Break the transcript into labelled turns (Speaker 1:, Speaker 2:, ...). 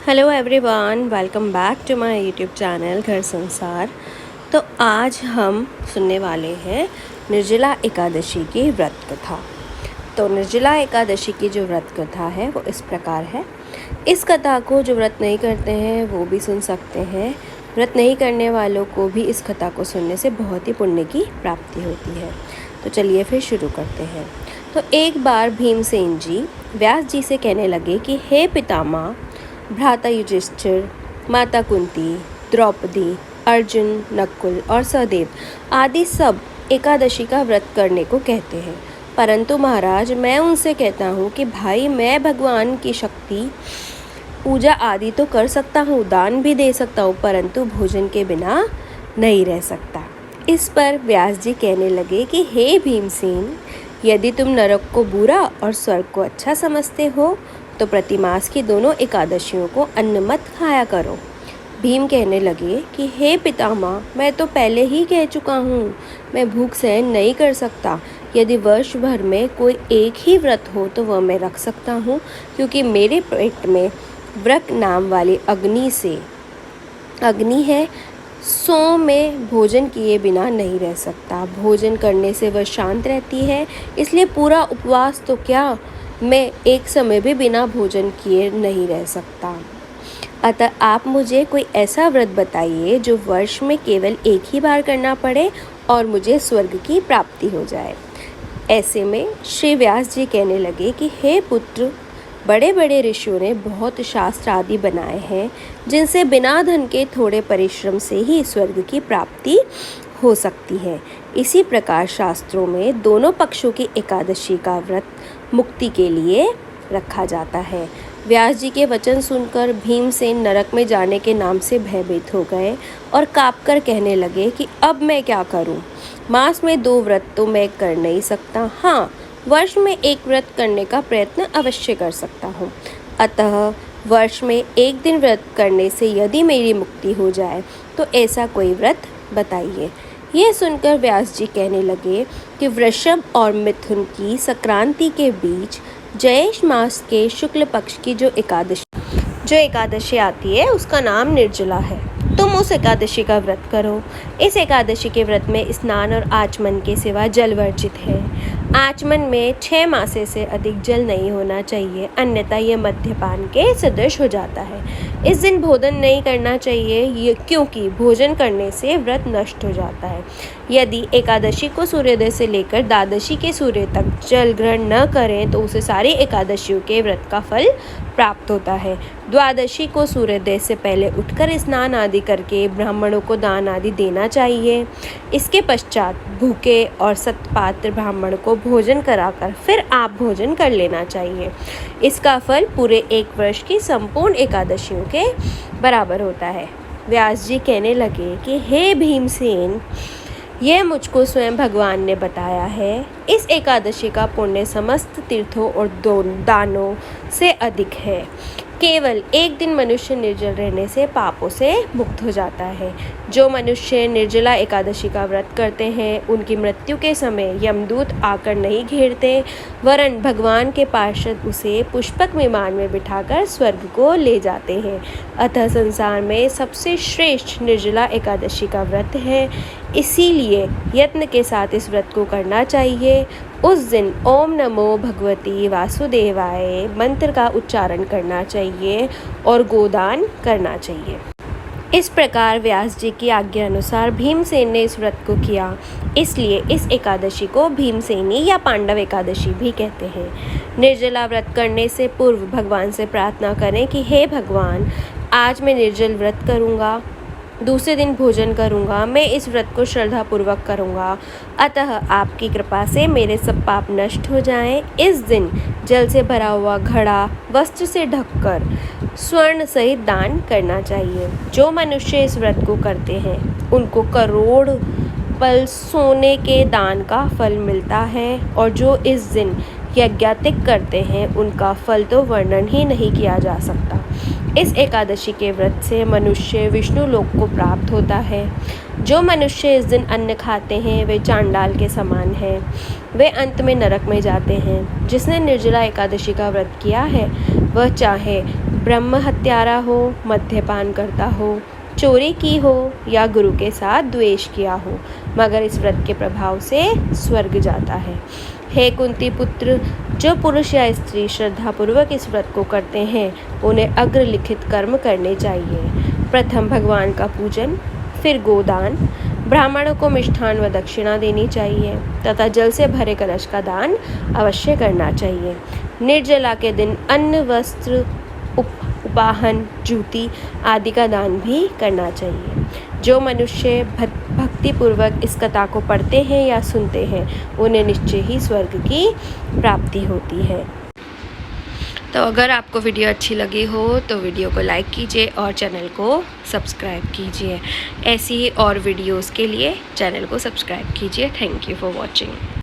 Speaker 1: Hello everyone, welcome back to my YouTube channel Ghar Sansar. तो आज हम सुनने वाले हैं निर्जला एकादशी की व्रत कथा। तो निर्जला एकादशी की जो व्रत कथा है वो इस प्रकार है। इस कथा को जो व्रत नहीं करते हैं वो भी सुन सकते हैं। व्रत नहीं करने वालों को भी इस कथा को सुनने से बहुत ही पुण्य की प्राप्ति होती है। तो चलिए फिर शुरू करते हैं। तो एक बार भीमसेन जी व्यास जी से कहने लगे कि हे पितामह, भ्राता युधिष्ठिर, माता कुंती, द्रौपदी, अर्जुन, नकुल और सहदेव आदि सब एकादशी का व्रत करने को कहते हैं, परंतु महाराज मैं उनसे कहता हूँ कि भाई मैं भगवान की शक्ति पूजा आदि तो कर सकता हूँ, दान भी दे सकता हूँ, परंतु भोजन के बिना नहीं रह सकता। इस पर व्यास जी कहने लगे कि हे भीमसेन, यदि तुम नरक को बुरा और स्वर्ग को अच्छा समझते हो तो प्रतिमास की दोनों एकादशियों को अन्न मत खाया करो। भीम कहने लगे कि हे पितामह, मैं तो पहले ही कह चुका हूँ, मैं भूख सहन नहीं कर सकता। यदि वर्ष भर में कोई एक ही व्रत हो तो वह मैं रख सकता हूँ, क्योंकि मेरे पेट में व्रत नाम वाली अग्नि है। सो में भोजन किए बिना नहीं रह सकता। भोजन करने से वह शांत रहती है, इसलिए पूरा उपवास तो क्या, मैं एक समय भी बिना भोजन किए नहीं रह सकता। अतः आप मुझे कोई ऐसा व्रत बताइए जो वर्ष में केवल एक ही बार करना पड़े और मुझे स्वर्ग की प्राप्ति हो जाए। ऐसे में श्री व्यास जी कहने लगे कि हे पुत्र, बड़े बड़े ऋषियों ने बहुत शास्त्र आदि बनाए हैं जिनसे बिना धन के थोड़े परिश्रम से ही स्वर्ग की प्राप्ति हो सकती है। इसी प्रकार शास्त्रों में दोनों पक्षों की एकादशी का व्रत मुक्ति के लिए रखा जाता है। व्यास जी के वचन सुनकर भीमसेन नरक में जाने के नाम से भयभीत हो गए और काँपकर कहने लगे कि अब मैं क्या करूं? मास में 2 व्रत तो मैं कर नहीं सकता, हाँ वर्ष में एक व्रत करने का प्रयत्न अवश्य कर सकता हूँ। अतः वर्ष में एक दिन व्रत करने से यदि मेरी मुक्ति हो जाए तो ऐसा कोई व्रत बताइए। यह सुनकर व्यास जी कहने लगे कि वृषभ और मिथुन की संक्रांति के बीच जयेश मास के शुक्ल पक्ष की जो एकादशी आती है उसका नाम निर्जला है। तुम उस एकादशी का व्रत करो। इस एकादशी के व्रत में स्नान और आचमन के सिवा जल वर्जित है। आचमन में 6 मासे से अधिक जल नहीं होना चाहिए, अन्यथा यह मद्यपान के सदृश हो जाता है। इस दिन भोजन नहीं करना चाहिए, क्योंकि भोजन करने से व्रत नष्ट हो जाता है। यदि एकादशी को सूर्योदय से लेकर द्वादशी के सूर्य तक जल ग्रहण न करें तो उसे सारी एकादशियों के व्रत का फल प्राप्त होता है। द्वादशी को सूर्योदय से पहले उठकर स्नान आदि करके ब्राह्मणों को दान आदि देना चाहिए। इसके पश्चात भूखे और सत्पात्र ब्राह्मण को भोजन कराकर फिर आप भोजन कर लेना चाहिए। इसका फल पूरे 1 वर्ष की संपूर्ण एकादशियों के बराबर होता है। व्यास जी कहने लगे कि हे भीमसेन, यह मुझको स्वयं भगवान ने बताया है। इस एकादशी का पुण्य समस्त तीर्थों और दानों से अधिक है। केवल एक दिन मनुष्य निर्जल रहने से पापों से मुक्त हो जाता है। जो मनुष्य निर्जला एकादशी का व्रत करते हैं उनकी मृत्यु के समय यमदूत आकर नहीं घेरते, वरन भगवान के पार्षद उसे पुष्पक विमान में बिठाकर स्वर्ग को ले जाते हैं। अतः संसार में सबसे श्रेष्ठ निर्जला एकादशी का व्रत है, इसीलिए यत्न के साथ इस व्रत को करना चाहिए। उस दिन ओम नमो भगवती वासुदेवाय मंत्र का उच्चारण करना चाहिए और गोदान करना चाहिए। इस प्रकार व्यास जी की आज्ञा अनुसार भीमसेन ने इस व्रत को किया, इसलिए इस एकादशी को भीमसेनी या पांडव एकादशी भी कहते हैं। निर्जला व्रत करने से पूर्व भगवान से प्रार्थना करें कि हे भगवान, आज मैं निर्जल व्रत करूँगा, दूसरे दिन भोजन करूँगा, मैं इस व्रत को श्रद्धापूर्वक करूँगा, अतः आपकी कृपा से मेरे सब पाप नष्ट हो जाएं। इस दिन जल से भरा हुआ घड़ा वस्त्र से ढककर स्वर्ण सहित दान करना चाहिए। जो मनुष्य इस व्रत को करते हैं उनको करोड़ पल सोने के दान का फल मिलता है, और जो इस दिन यज्ञातिक करते हैं उनका फल तो वर्णन ही नहीं किया जा सकता। इस एकादशी के व्रत से मनुष्य विष्णु लोक को प्राप्त होता है। जो मनुष्य इस दिन अन्न खाते हैं वे चांडाल के समान हैं, वे अंत में नरक में जाते हैं। जिसने निर्जला एकादशी का व्रत किया है वह चाहे ब्रह्म हत्यारा हो, मद्यपान करता हो, चोरी की हो या गुरु के साथ द्वेष किया हो, मगर इस व्रत के प्रभाव से स्वर्ग जाता है। हे कुंती पुत्र, जो पुरुष या स्त्री श्रद्धापूर्वक इस व्रत को करते हैं उन्हें अग्रलिखित कर्म करने चाहिए। प्रथम भगवान का पूजन, फिर गोदान, ब्राह्मणों को मिष्ठान व दक्षिणा देनी चाहिए तथा जल से भरे कलश का दान अवश्य करना चाहिए। निर्जला के दिन अन्न, वस्त्र, उपाहन, जूती आदि का दान भी करना चाहिए। जो मनुष्य भक्तिपूर्वक इस कथा को पढ़ते हैं या सुनते हैं उन्हें निश्चय ही स्वर्ग की प्राप्ति होती है। तो अगर आपको वीडियो अच्छी लगी हो तो वीडियो को लाइक कीजिए और चैनल को सब्सक्राइब कीजिए। ऐसी ही और वीडियोस के लिए चैनल को सब्सक्राइब कीजिए। Thank you for watching.